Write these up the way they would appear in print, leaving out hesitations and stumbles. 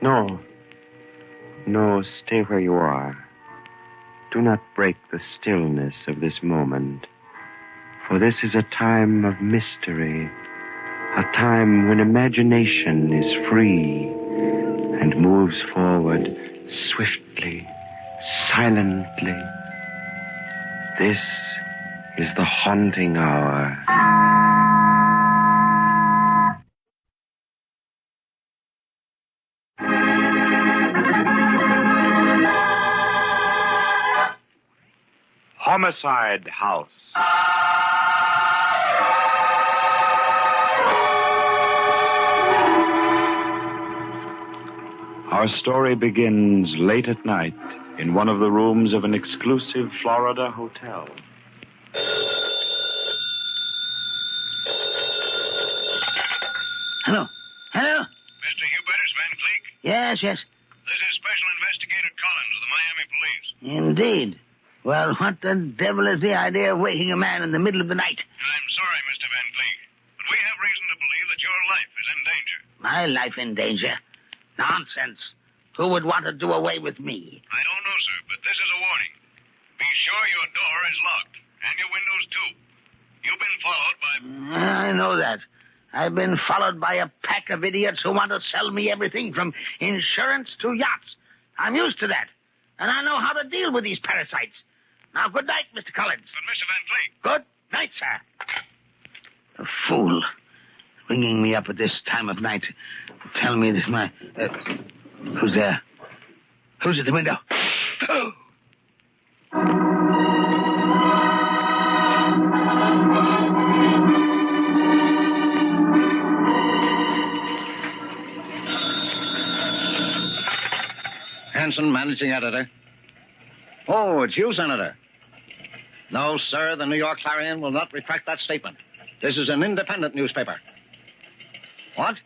No. No, stay where you are. Do not break the stillness of this moment. For this is a time of mystery. A time when imagination is free and moves forward swiftly, silently. This is the haunting hour. Homicide House. Our story begins late at night in one of the rooms of an exclusive Florida hotel. Hello. Hello? Mr. Hubertus Van Cleek? Yes. This is Special Investigator Collins of the Miami Police. Indeed. Well, what the devil is the idea of waking a man in the middle of the night? I'm sorry, Mr. Van Cleek, but we have reason to believe that your life is in danger. My life in danger? Nonsense. Who would want to do away with me? I don't know, sir, but this is a warning. Be sure your door is locked, and your windows, too. You've been followed by... I know that. I've been followed by a pack of idiots who want to sell me everything from insurance to yachts. I'm used to that, and I know how to deal with these parasites. Now, good night, Mr. Collins. But, Mr. Van Cleek... Good night, sir. A fool. Ringing me up at this time of night to tell me that my... who's there? Who's at the window? Oh! Hanson, managing editor. Oh, it's you, Senator. No, sir, the New York Clarion will not retract that statement. This is an independent newspaper. What?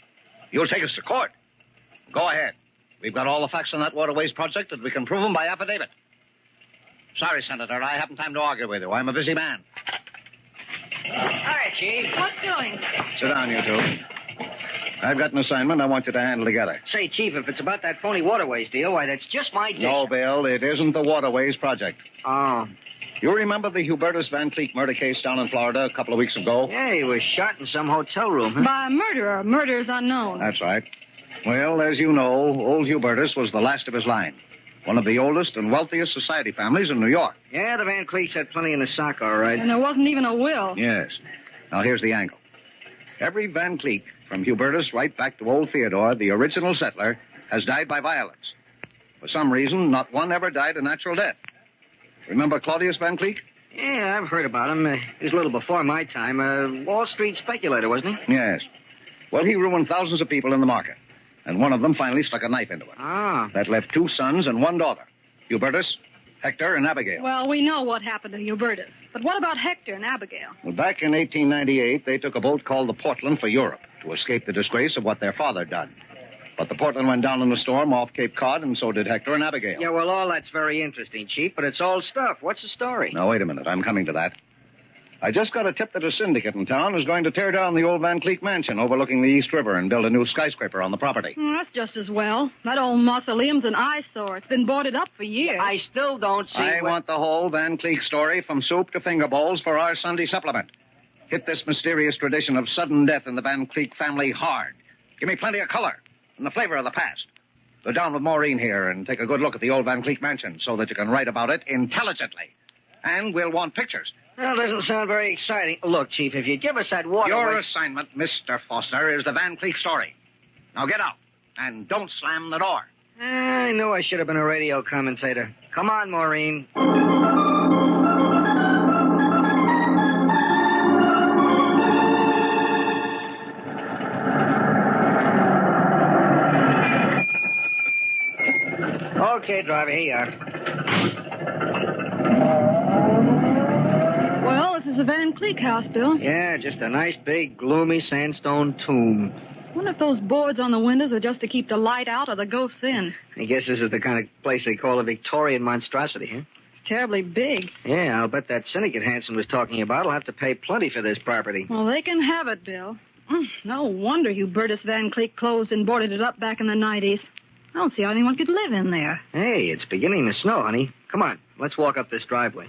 You'll take us to court? Go ahead. We've got all the facts on that waterways project, and we can prove them by affidavit. Sorry, Senator, I haven't time to argue with you. I'm a busy man. Hi, Chief. What's doing? Sit down, you two. I've got an assignment I want you to handle together. Say, Chief, if it's about that phony waterways deal, why, that's just my dish. No, Bill, it isn't the waterways project. Oh. You remember the Hubertus Van Cleek murder case down in Florida a couple of weeks ago? Yeah, he was shot in some hotel room. Huh? By a murderer. Murder is unknown. That's right. Well, as you know, old Hubertus was the last of his line. One of the oldest and wealthiest society families in New York. Yeah, the Van Cleeks had plenty in the sock, all right. And there wasn't even a will. Yes. Now, here's the angle. Every Van Cleek, from Hubertus right back to old Theodore, the original settler, has died by violence. For some reason, not one ever died a natural death. Remember Claudius Van Cleek? Yeah, I've heard about him. He was a little before my time. A Wall Street speculator, wasn't he? Yes. Well, he ruined thousands of people in the market. And one of them finally stuck a knife into him. Ah. That left 2 sons and 1 daughter. Hubertus, Hector, and Abigail. Well, we know what happened to Hubertus. But what about Hector and Abigail? Well, back in 1898, they took a boat called the Portland for Europe to escape the disgrace of what their father had done. But the Portland went down in a storm off Cape Cod, and so did Hector and Abigail. Yeah, well, all that's very interesting, Chief, but it's old stuff. What's the story? Now, wait a minute. I'm coming to that. I just got a tip that a syndicate in town is going to tear down the old Van Cleek mansion overlooking the East River and build a new skyscraper on the property. That's just as well. That old mausoleum's an eyesore. It's been boarded up for years. I still don't see... I want the whole Van Cleek story from soup to finger bowls for our Sunday supplement. Hit this mysterious tradition of sudden death in the Van Cleek family hard. Give me plenty of color and the flavor of the past. Go down with Maureen here and take a good look at the old Van Cleek mansion so that you can write about it intelligently. And we'll want pictures. Well, doesn't sound very exciting. Look, Chief, if you'd give us that water... Your assignment, Mr. Foster, is the Van Cleek story. Now get out, and don't slam the door. I knew I should have been a radio commentator. Come on, Maureen. Okay, driver, here you are. Well, this is the Van Cleek house, Bill. Yeah, just a nice, big, gloomy sandstone tomb. I wonder if those boards on the windows are just to keep the light out or the ghosts in. I guess this is the kind of place they call a Victorian monstrosity, huh? It's terribly big. Yeah, I'll bet that syndicate Hanson was talking about will have to pay plenty for this property. Well, they can have it, Bill. No wonder Hubertus Van Cleek closed and boarded it up back in the 90s. I don't see how anyone could live in there. Hey, it's beginning to snow, honey. Come on, let's walk up this driveway.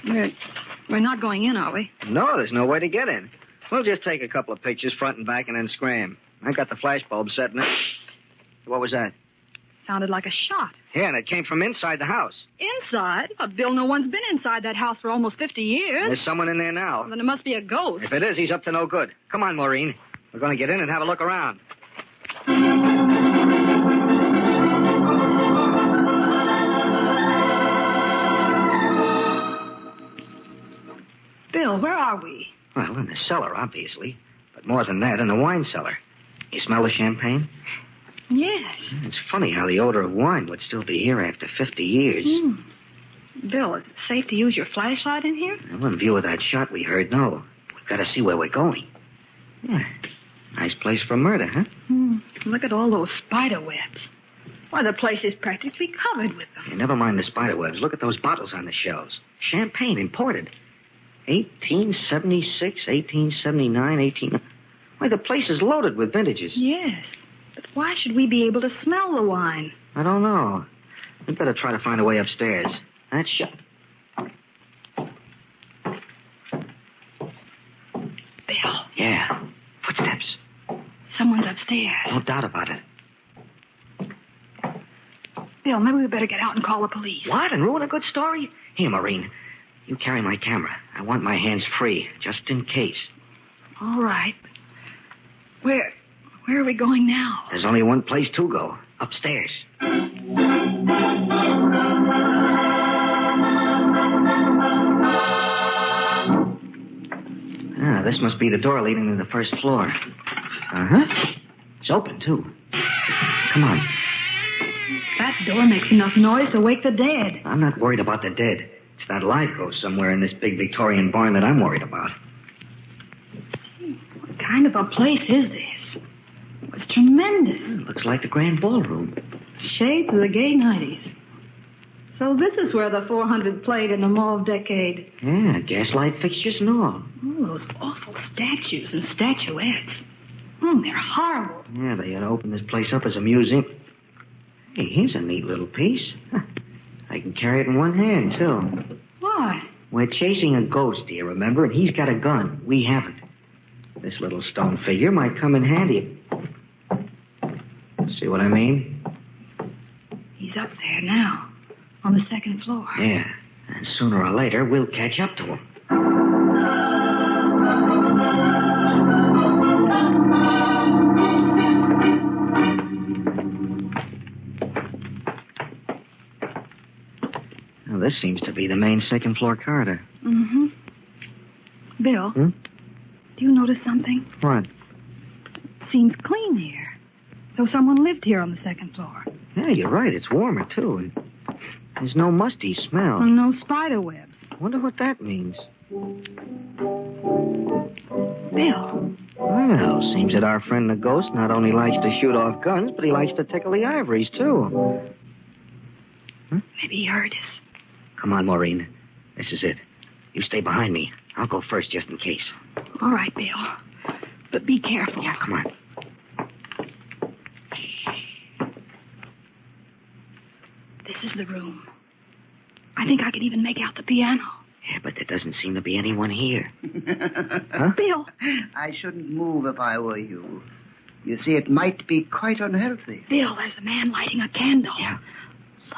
We're not going in, are we? No, there's no way to get in. We'll just take a couple of pictures, front and back, and then scram. I got the flashbulb set in it. What was that? Sounded like a shot. Yeah, and it came from inside the house. Inside? Bill, no one's been inside that house for almost 50 years. There's someone in there now. Well, then it must be a ghost. If it is, he's up to no good. Come on, Maureen. We're going to get in and have a look around. Bill, where are we? Well, in the cellar, obviously. But more than that, in the wine cellar. You smell the champagne? Yes. It's funny how the odor of wine would still be here after 50 years. Bill, is it safe to use your flashlight in here? Well, in view of that shot we heard, no. We've got to see where we're going. Yeah. Nice place for murder, huh? Look at all those spider webs. Why, the place is practically covered with them. Hey, never mind the spider webs. Look at those bottles on the shelves. Champagne, imported. 1876, 1879, Why, the place is loaded with vintages. Yes. But why should we be able to smell the wine? I don't know. We'd better try to find a way upstairs. That's shut. Bill. Yeah. Footsteps. Someone's upstairs. No doubt about it. Bill, maybe we better get out and call the police. What? And ruin a good story? Here, Maureen. You carry my camera. I want my hands free, just in case. All right. Where are we going now? There's only one place to go. Upstairs. This must be the door leading to the first floor. Uh-huh. It's open, too. Come on. That door makes enough noise to wake the dead. I'm not worried about the dead. It's that live ghost somewhere in this big Victorian barn that I'm worried about. What kind of a place is this? It's tremendous. Looks like the grand ballroom. Shades of the gay 90s. So this is where the 400 played in the mauve decade. Yeah, gaslight fixtures and all. Oh, those awful statues and statuettes. They're horrible. Yeah, they ought to open this place up as a museum. Hey, here's a neat little piece. I can carry it in one hand, too. Why? We're chasing a ghost, do you remember? And he's got a gun. We haven't. This little stone figure might come in handy. See what I mean? He's up there now, on the second floor. Yeah, and sooner or later, we'll catch up to him. Now, this seems to be the main second-floor corridor. Mm-hmm. Bill, do you notice something? What? Seems clean here. So someone lived here on the second floor. Yeah, you're right. It's warmer, too. And there's no musty smell. And no spider webs. I wonder what that means. Bill. Well, seems that our friend the ghost not only likes to shoot off guns, but he likes to tickle the ivories, too. Maybe he heard us. Come on, Maureen. This is it. You stay behind me. I'll go first, just in case. All right, Bill. But be careful. Yeah, come on. This is the room. I think I could even make out the piano. Yeah, but there doesn't seem to be anyone here. Huh? Bill. I shouldn't move if I were you. You see, it might be quite unhealthy. Bill, there's a man lighting a candle. Yeah.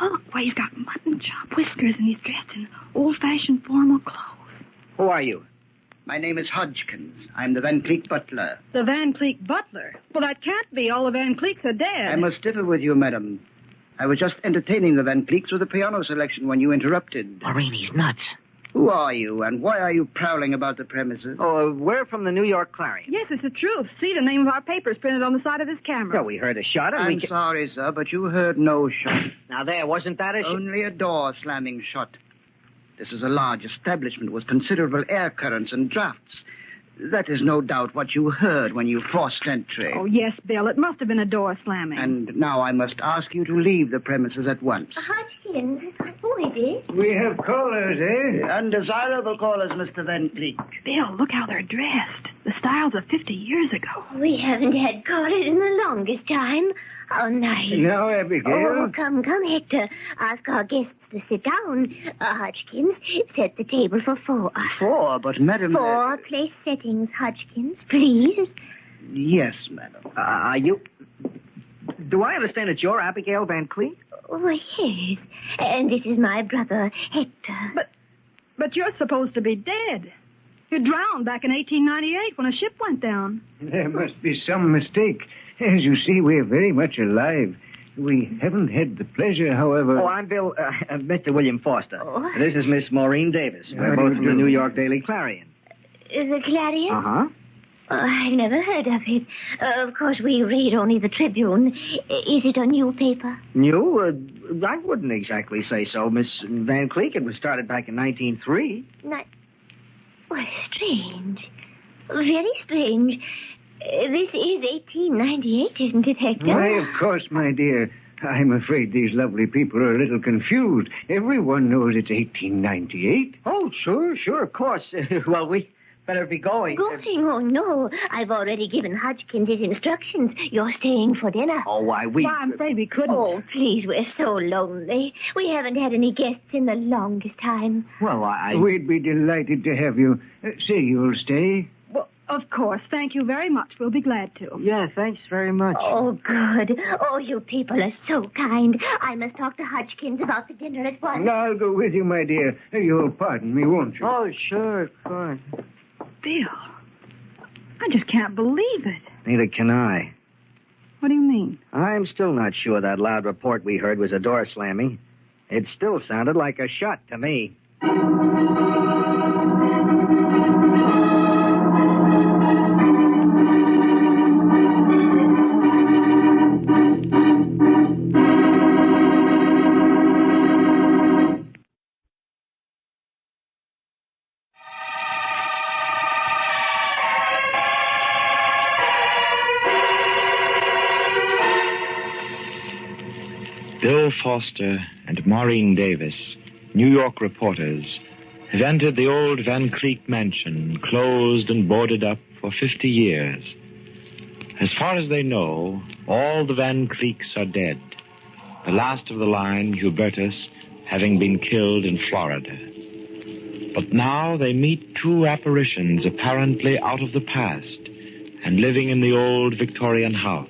Look, why, he's got mutton chop whiskers and he's dressed in old-fashioned formal clothes. Who are you? My name is Hodgkins. I'm the Van Cleek butler. The Van Cleek butler? Well, that can't be. All the Van Cleeks are dead. I must differ with you, madam. I was just entertaining the Van Cleeks with a piano selection when you interrupted. Maureen, he's nuts. Who are you, and why are you prowling about the premises? Oh, we're from the New York Clarion. Yes, it's the truth. See, the name of our paper's printed on the side of this camera. Well, we heard a shot and I'm sorry, sir, but you heard no shot. Now, there, wasn't that a shot? Only a door slamming shut. This is a large establishment with considerable air currents and drafts. That is no doubt what you heard when you forced entry. Oh, yes, Bill. It must have been a door slamming. And now I must ask you to leave the premises at once. Hodgkins, who is it? We have callers, eh? Undesirable callers, Mr. Van Cleek. Bill, look how they're dressed. The styles of 50 years ago. We haven't had callers in the longest time. How nice. Now, Abigail. Oh, come, Hector. Ask our guests to sit down. Hodgkins, set the table for 4. 4, but Madam... 4 place settings, Hodgkins, please. Yes, Madam. Do I understand that you're Abigail Van Cleek? Oh, yes. And this is my brother, Hector. But you're supposed to be dead. You drowned back in 1898 when a ship went down. There must be some mistake. As you see, we're very much alive. We haven't had the pleasure, however... Oh, I'm Bill, Mr. William Foster. Oh. This is Miss Maureen Davis. How We're do both you from the do? New York Daily Clarion. The Clarion? Uh-huh. Oh, I've never heard of it. Of course, we read only the Tribune. Is it a new paper? New? I wouldn't exactly say so, Miss Van Cleek. It was started back in 1903. Well, strange. Very strange. This is 1898, isn't it, Hector? Why, of course, my dear. I'm afraid these lovely people are a little confused. Everyone knows it's 1898. Oh, sure, of course. Well, we better be going. Going? Oh, no. I've already given Hodgkins his instructions. You're staying for dinner. Oh, why, I'm afraid we couldn't. Oh, please, we're so lonely. We haven't had any guests in the longest time. Well, We'd be delighted to have you. Say you'll stay. Well, of course. Thank you very much. We'll be glad to. Yeah, thanks very much. Oh, good. Oh, you people are so kind. I must talk to Hodgkins about the dinner at once. I'll go with you, my dear. You'll pardon me, won't you? Oh, sure, of course. Bill, I just can't believe it. Neither can I. What do you mean? I'm still not sure that loud report we heard was a door slamming. It still sounded like a shot to me. Bill Foster and Maureen Davis, New York reporters, have entered the old Van Cleek mansion, closed and boarded up for 50 years. As far as they know, all the Van Cleeks are dead. The last of the line, Hubertus, having been killed in Florida. But now they meet 2 apparitions apparently out of the past and living in the old Victorian house.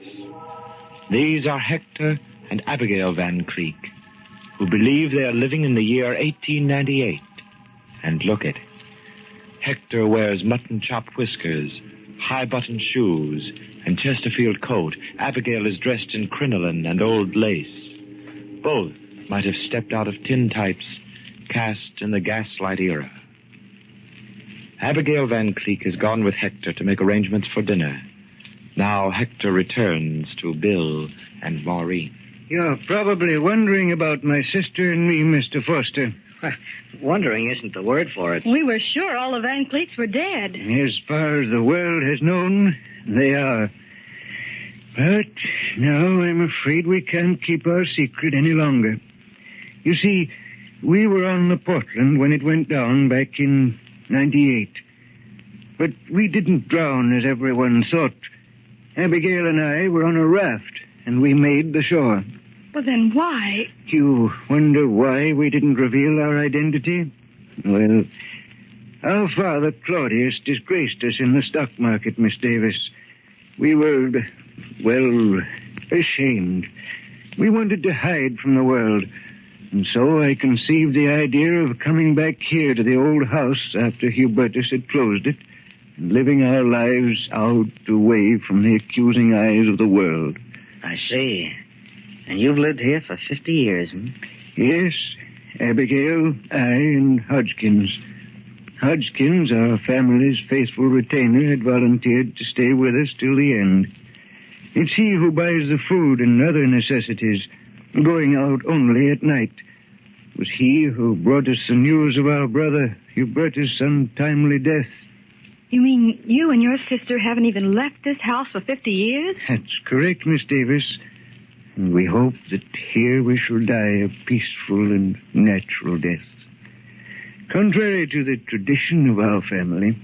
These are Hector and Abigail Van Cleek, who believe they are living in the year 1898. And look it. Hector wears mutton-chop whiskers, high-button shoes, and Chesterfield coat. Abigail is dressed in crinoline and old lace. Both might have stepped out of tintypes cast in the gaslight era. Abigail Van Cleek has gone with Hector to make arrangements for dinner. Now Hector returns to Bill and Maureen. You're probably wondering about my sister and me, Mr. Foster. Wondering isn't the word for it. We were sure all the Van Cleeks were dead. As far as the world has known, they are. But now I'm afraid we can't keep our secret any longer. You see, we were on the Portland when it went down back in 98. But we didn't drown as everyone thought. Abigail and I were on a raft, and we made the shore. But then why? You wonder why we didn't reveal our identity? Well, our father, Claudius, disgraced us in the stock market, Miss Davis. We were, well, ashamed. We wanted to hide from the world. And so I conceived the idea of coming back here to the old house after Hubertus had closed it, and living our lives out away from the accusing eyes of the world. I see. And you've lived here for 50 years, hmm? Yes, Abigail, I, and Hodgkins. Hodgkins, our family's faithful retainer, had volunteered to stay with us till the end. It's he who buys the food and other necessities, going out only at night. It was he who brought us the news of our brother Hubertus' untimely death. You mean you and your sister haven't even left this house for 50 years? That's correct, Miss Davis. And we hope that here we shall die a peaceful and natural death. Contrary to the tradition of our family.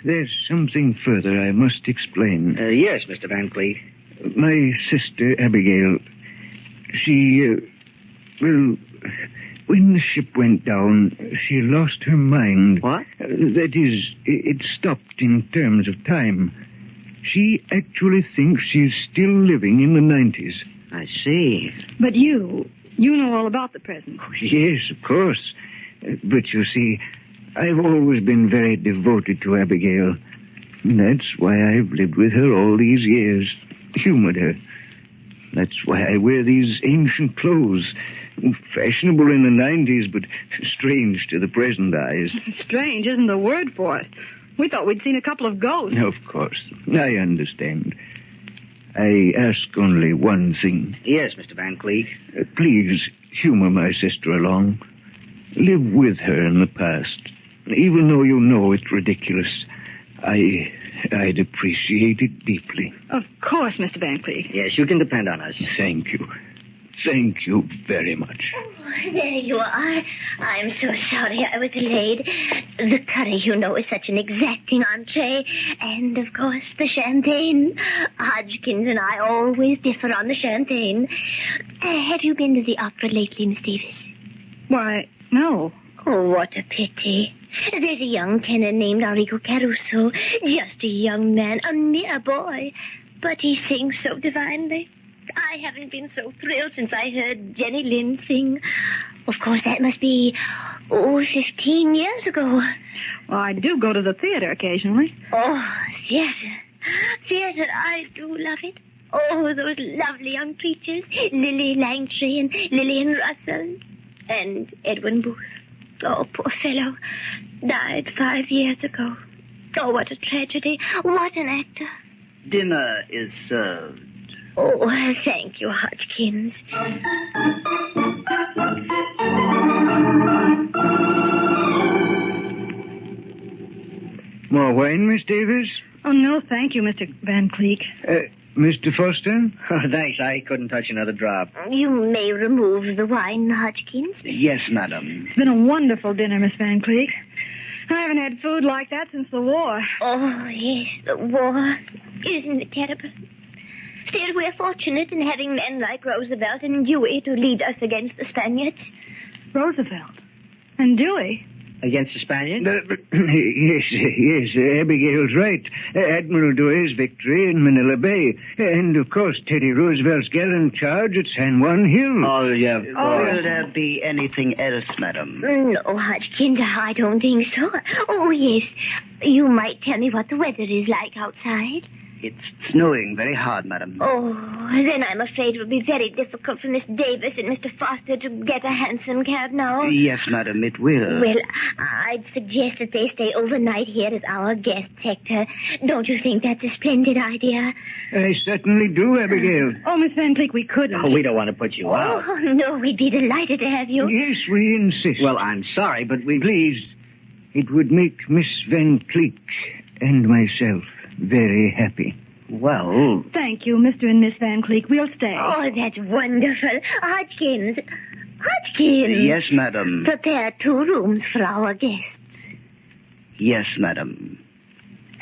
There's something further I must explain. Yes, Mr. Van Cleef. My sister, Abigail, she, when the ship went down, she lost her mind. What? That is, it stopped in terms of time. She actually thinks she's still living in the 90s. I see. But you know all about the present. Oh, yes, of course. But you see, I've always been very devoted to Abigail. That's why I've lived with her all these years, humored her. That's why I wear these ancient clothes. Fashionable in the 90s, but strange to the present eyes. Strange isn't the word for it. We thought we'd seen a couple of ghosts. Of course. I understand. I ask only one thing. Yes, Mr. Van Cleef. Please humor my sister along. Live with her in the past. Even though you know it's ridiculous, I'd appreciate it deeply. Of course, Mr. Van Cleef. Yes, you can depend on us. Thank you. Thank you very much. Oh, there you are. I'm so sorry I was delayed. The curry, you know, is such an exacting entree. And, of course, the champagne. Hodgkins and I always differ on the champagne. Have you been to the opera lately, Miss Davis? Why, no. Oh, what a pity. There's a young tenor named Enrico Caruso. Just a young man, a mere boy. But he sings so divinely. I haven't been so thrilled since I heard Jenny Lind sing. Of course, that must be, 15 years ago. Well, I do go to the theater occasionally. Oh, theater. Theater, I do love it. Oh, those lovely young creatures. Lily Langtry and Lillian Russell. And Edwin Booth. Oh, poor fellow. Died 5 years ago. Oh, what a tragedy. What an actor. Dinner is served. Oh, thank you, Hodgkins. More wine, Miss Davis? Oh, no, thank you, Mr. Van Cleef. Mr. Foster? Oh, thanks. I couldn't touch another drop. You may remove the wine, Hodgkins. Yes, madam. It's been a wonderful dinner, Miss Van Cleef. I haven't had food like that since the war. Oh, yes, the war. Isn't it terrible? Still, we're fortunate in having men like Roosevelt and Dewey to lead us against the Spaniards. Roosevelt? And Dewey? Against the Spaniards? Yes, Abigail's right. Admiral Dewey's victory in Manila Bay. And, of course, Teddy Roosevelt's gallant charge at San Juan Hill. Will there be anything else, madam? No, Hodgkins, I don't think so. Oh, yes. You might tell me what the weather is like outside. It's snowing very hard, madam. Oh, then I'm afraid it will be very difficult for Miss Davis and Mr. Foster to get a hansom cab now. Yes, madam, it will. Well, I'd suggest that they stay overnight here as our guest, Hector. Don't you think that's a splendid idea? I certainly do, Abigail. Oh, Miss Van Cleef, we couldn't. Oh, we don't want to put you out. Oh, no, we'd be delighted to have you. Yes, we insist. Well, I'm sorry, but we... Please, it would make Miss Van Cleef and myself very happy. Well... Thank you, Mr. and Miss Van Cleef. We'll stay. Oh, that's wonderful. Hodgkins. Hodgkins. Yes, madam. Prepare 2 rooms for our guests. Yes, madam.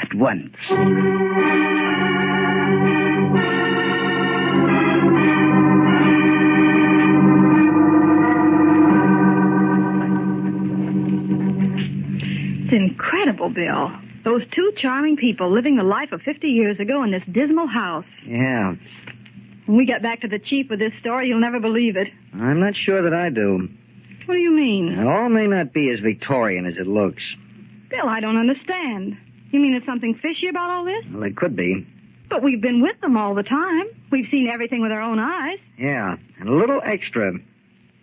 At once. It's incredible, Bill. Those 2 charming people living the life of 50 years ago in this dismal house. Yeah. When we get back to the chief with this story, you'll never believe it. I'm not sure that I do. What do you mean? All may not be as Victorian as it looks. Bill, I don't understand. You mean there's something fishy about all this? Well, it could be. But we've been with them all the time. We've seen everything with our own eyes. Yeah, and a little extra.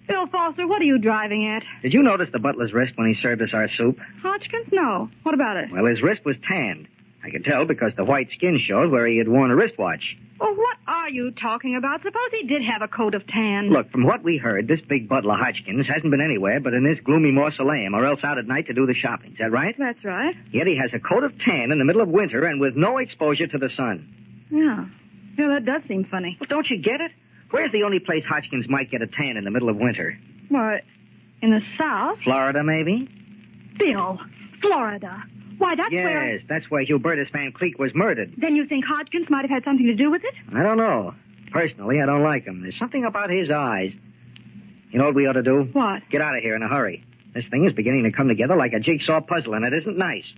Bill Foster, what are you driving at? Did you notice the butler's wrist when he served us our soup? Hodgkins? No. What about it? Well, his wrist was tanned. I could tell because the white skin showed where he had worn a wristwatch. Well, what are you talking about? Suppose he did have a coat of tan. Look, from what we heard, this big butler Hodgkins hasn't been anywhere but in this gloomy mausoleum or else out at night to do the shopping. Is that right? That's right. Yet he has a coat of tan in the middle of winter and with no exposure to the sun. Yeah. Yeah, that does seem funny. Well, don't you get it? Where's the only place Hodgkins might get a tan in the middle of winter? Why, in the South? Florida, maybe? Bill, Florida. Why, that's where... Yes, that's where Hubertus Van Cleek was murdered. Then you think Hodgkins might have had something to do with it? I don't know. Personally, I don't like him. There's something about his eyes. You know what we ought to do? What? Get out of here in a hurry. This thing is beginning to come together like a jigsaw puzzle, and it is't nice.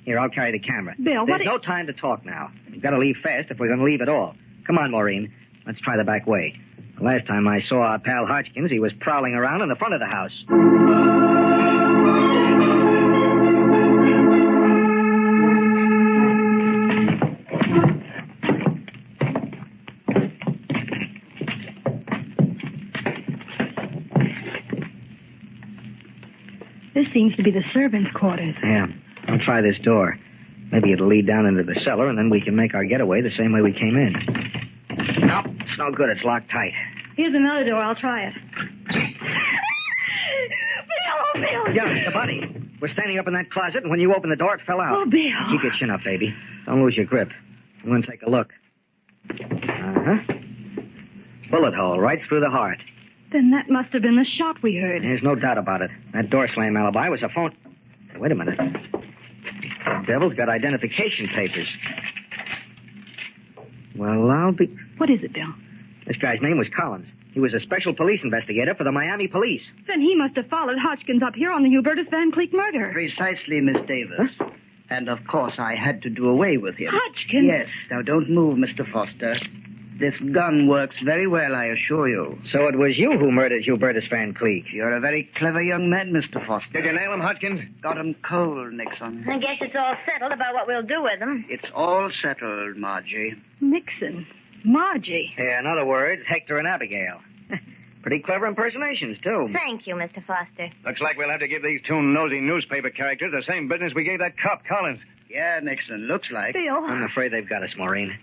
Here, I'll carry the camera. Bill, There's no time to talk now. We've got to leave fast if we're going to leave at all. Come on, Maureen. Let's try the back way. The last time I saw our pal Hodgkins, he was prowling around in the front of the house. This seems to be the servants' quarters. Yeah. I'll try this door. Maybe it'll lead down into the cellar, and then we can make our getaway the same way we came in. Nope, it's no good. It's locked tight. Here's another door. I'll try it. Bill, oh, Bill. Yeah, it's the bunny. We're standing up in that closet, and when you opened the door, it fell out. Oh, Bill. Keep your chin up, baby. Don't lose your grip. I'm going to take a look. Uh-huh. Bullet hole right through the heart. Then that must have been the shot we heard. There's no doubt about it. That door slam alibi was a phone... Wait a minute. The devil's got identification papers. Well, I'll be... What is it, Bill? This guy's name was Collins. He was a special police investigator for the Miami police. Then he must have followed Hodgkins up here on the Hubertus Van Cleek murder. Precisely, Miss Davis. Huh? And, of course, I had to do away with him. Hodgkins? Yes. Now, don't move, Mr. Foster. This gun works very well, I assure you. So it was you who murdered Hubertus Van Cleek. You're a very clever young man, Mr. Foster. Did you nail him, Hodgkins? Got him cold, Nixon. I guess it's all settled about what we'll do with them. It's all settled, Margie. Nixon. Margie. Yeah, in other words, Hector and Abigail. Pretty clever impersonations, too. Thank you, Mr. Foster. Looks like we'll have to give these two nosy newspaper characters the same business we gave that cop, Collins. Yeah, Nixon, looks like. Bill. I'm afraid they've got us, Maureen.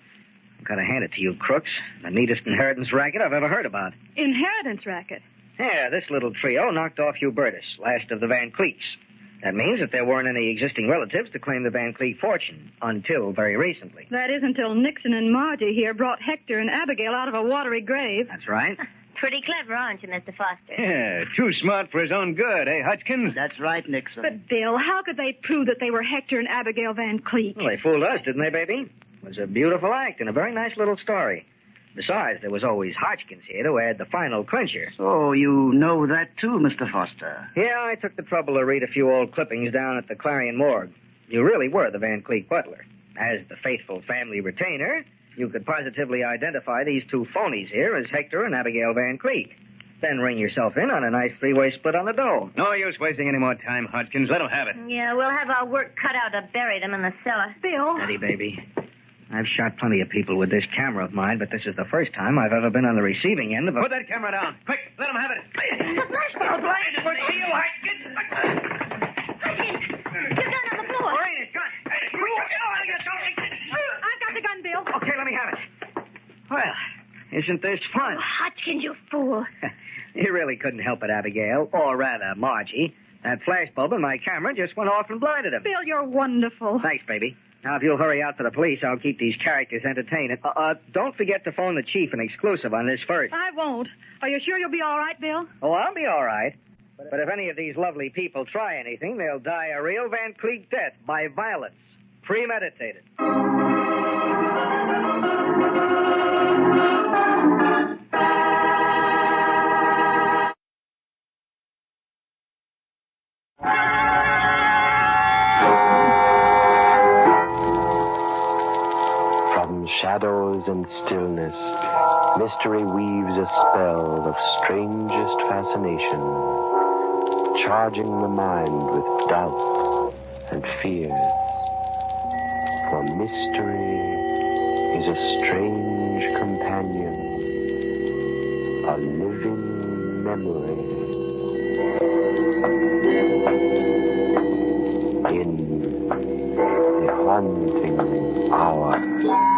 I've got to hand it to you, crooks. The neatest inheritance racket I've ever heard about. Inheritance racket. Yeah, this little trio knocked off Hubertus, last of the Van Cleeks. That means that there weren't any existing relatives to claim the Van Cleek fortune, until very recently. That is until Nixon and Margie here brought Hector and Abigail out of a watery grave. That's right. Pretty clever, aren't you, Mr. Foster? Yeah, too smart for his own good, eh, Hodgkins? That's right, Nixon. But, Bill, how could they prove that they were Hector and Abigail Van Cleek? Well, they fooled us, didn't they, baby? It was a beautiful act and a very nice little story. Besides, there was always Hodgkins here to add the final clincher. Oh, you know that too, Mr. Foster. Yeah, I took the trouble to read a few old clippings down at the Clarion Morgue. You really were the Van Cleek butler. As the faithful family retainer, you could positively identify these two phonies here as Hector and Abigail Van Cleek. Then ring yourself in on a nice three-way split on the dough. No use wasting any more time, Hodgkins. Let him have it. Yeah, we'll have our work cut out to bury them in the cellar. Bill. Steady, baby. I've shot plenty of people with this camera of mine, but this is the first time I've ever been on the receiving end of a... Put that camera down. Quick, let him have it. The flashbulb blinded me. Hodgkins, your gun on the floor. Maureen, it's gone. I've got the gun, Bill. Okay, let me have it. Well, isn't this fun? Oh, Hodgkins, you fool. You really couldn't help it, Abigail, or rather, Margie. That flash bulb in my camera just went off and blinded him. Bill, you're wonderful. Thanks, baby. Now, if you'll hurry out for the police, I'll keep these characters entertained. Don't forget to phone the chief an exclusive on this first. I won't. Are you sure you'll be all right, Bill? Oh, I'll be all right. But if any of these lovely people try anything, they'll die a real Van Cleek death by violence. Premeditated. Shadows and stillness, mystery weaves a spell of strangest fascination, charging the mind with doubts and fears. For mystery is a strange companion, a living memory. In the haunting hour.